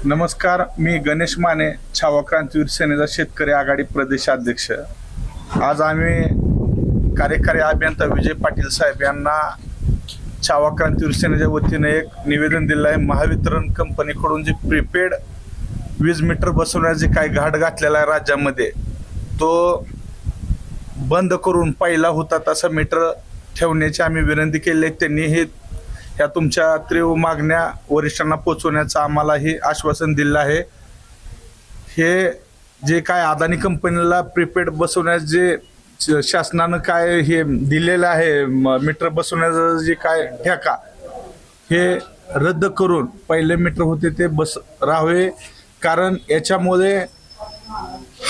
नमस्कार, मी गणेश माने, छावा क्रांतीवीर सेनेचा शेतकरी आघाडी प्रदेशाध्यक्ष। आज आम्ही कार्यकारी अभियंता विजय पाटील साहेब यांना छावा क्रांतीवीर सेनेच्या वतीने एक निवेदन दिलं आहे। महावितरण कंपनीकडून जे प्रीपेड वीज मीटर बसवण्याचे काही घाट घातलेला आहे राज्यामध्ये, तो बंद करून पहिला होता तसा मीटर ठेवण्याची आम्ही विनंती केली आहे। त्यांनी हे ह्या तुमच्या तीव्र मागण्या वरिष्ठांना पोहोचवण्याचं आम्हालाही आश्वासन दिलं आहे। हे जे काय अदानी कंपनीला प्रीपेड बसवण्यास जे शासनानं काय हे दिलेलं आहे, मीटर बसवण्याचं जे काय ठेका, हे रद्द करून पहिले मीटर होते ते बस राहावे। कारण याच्यामुळे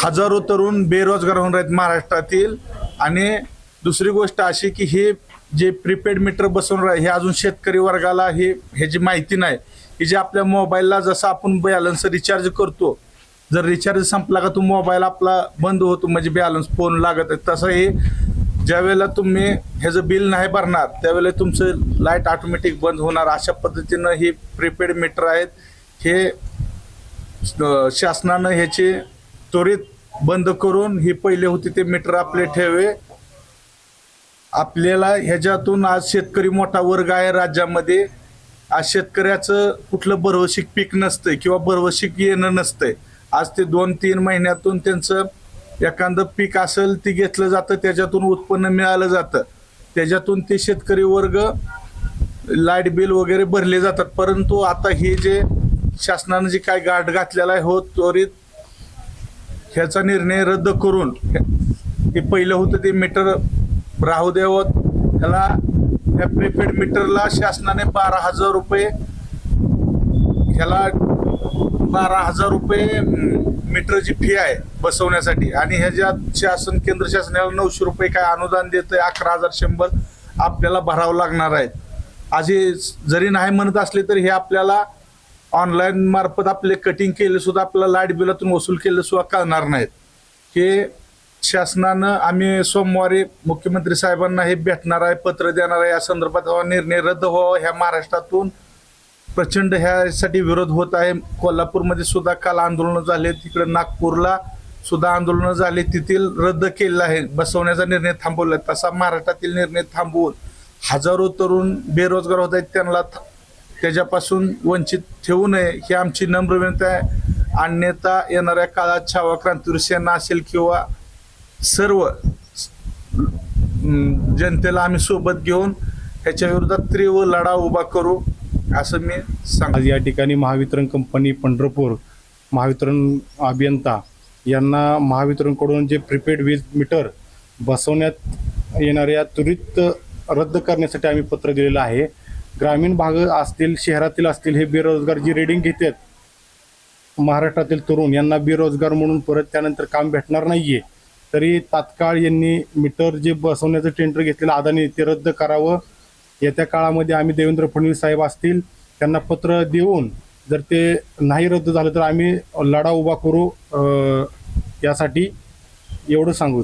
हजारो तरुण बेरोजगार होऊन राहत महाराष्ट्रातील। आणि दुसरी गोष्ट अशी की हे जे प्रीपेड मीटर बसवून हे अजून शेतकरी वर्गाला ह्याची माहिती नाही की जे आपल्या मोबाईलला जसं आपण बॅलन्स रिचार्ज करतो, जर रिचार्ज संपला का तो मोबाईल आपला बंद होतो, म्हणजे बॅलन्स फोन लागत आहे, तसं हे ज्यावेळेला तुम्ही ह्याचं बिल नाही भरणार त्यावेळेला तुमचं लाईट ऑटोमॅटिक बंद होणार। अशा पद्धतीनं ही प्रीपेड मीटर आहेत, हे शासनानं ह्याचे त्वरित बंद करून ही पहिले होते ते मीटर आपले ठेवे। आपल्याला ह्याच्यातून आज शेतकरी मोठा वर्ग आहे राज्यामध्ये। आज शेतकऱ्याचं कुठलं भरवशिक पीक नसतंय किंवा भरवशिक येणं नसतंय। आज ते 2-3 महिन्यातून त्यांचं एखादं पीक असेल ते घेतलं जातं, त्याच्यातून उत्पन्न मिळालं जातं, त्याच्यातून ते शेतकरी वर्ग लाईट बिल वगैरे भरले जातात। परंतु आता हे जे शासनानं जे काय गाठ घातलेला आहे, हो त्वरित ह्याचा निर्णय रद्द करून हे पहिलं होतं ते मीटर राहू द्यावं। ह्याला या प्रीपेड मीटरला शासनाने 12,000 रुपये, ह्याला 12,000 रुपये मीटरची फी आहे बसवण्यासाठी। आणि ह्याच्यात शासन केंद्र शासनाला 900 रुपये काय अनुदान देतं, 11,100 आपल्याला भरावं लागणार आहेत। आज हे जरी नाही म्हणत असले तरी हे आपल्याला ऑनलाईन मार्फत आपले कटिंग केले सुद्धा आपल्याला लाईट बिलातून वसूल केले सुद्धा कळणार नाहीत। हे शासनानं आम्ही सोमवारी मुख्यमंत्री साहेबांना हे भेटणार आहे, पत्र देणार आहे, या संदर्भात निर्णय रद्द व्हावा। ह्या महाराष्ट्रातून प्रचंड ह्यासाठी विरोध होत आहे। कोल्हापूरमध्ये सुद्धा काल आंदोलन झाले, तिकडे नागपूरला सुद्धा आंदोलन झाले, तेथील रद्द केलेलं आहे, बसवण्याचा निर्णय थांबवला। तसा महाराष्ट्रातील निर्णय थांबवून हजारो तरुण बेरोजगार होत आहेत, त्यांना त्याच्यापासून वंचित ठेवू नये ही आमची नम्र विनंती आहे। अन्यथा येणाऱ्या काळात छावा क्रांतीवीर सेना असेल किंवा सर्व जनतेला आम्ही सोबत घेऊन ह्याच्या विरोधात तीव्र लढा उभा करू असं मी सांग। आज या ठिकाणी महावितरण कंपनी पंढरपूर महावितरण अभियंता यांना महावितरणकडून जे प्रीपेड वीज मीटर बसवण्यात येणाऱ्या त्वरित रद्द करण्यासाठी आम्ही पत्र दिलेलं आहे। ग्रामीण भाग असतील, शहरातील असतील, हे बेरोजगार जी रेडिंग घेतात महाराष्ट्रातील तरुण, यांना बेरोजगार म्हणून परत त्यानंतर काम भेटणार नाहीये, तरी तात्काळ यांनी मीटर जे बसवण्याचं टेंडर घेतलेलं अदानी ते रद्द करावं। येत्या काळामध्ये आम्ही देवेंद्र फडणवीस साहेब असतील त्यांना पत्र देऊन जर ते नाही रद्द झालं तर आम्ही लढा उभा करू, यासाठी एवढं सांगू।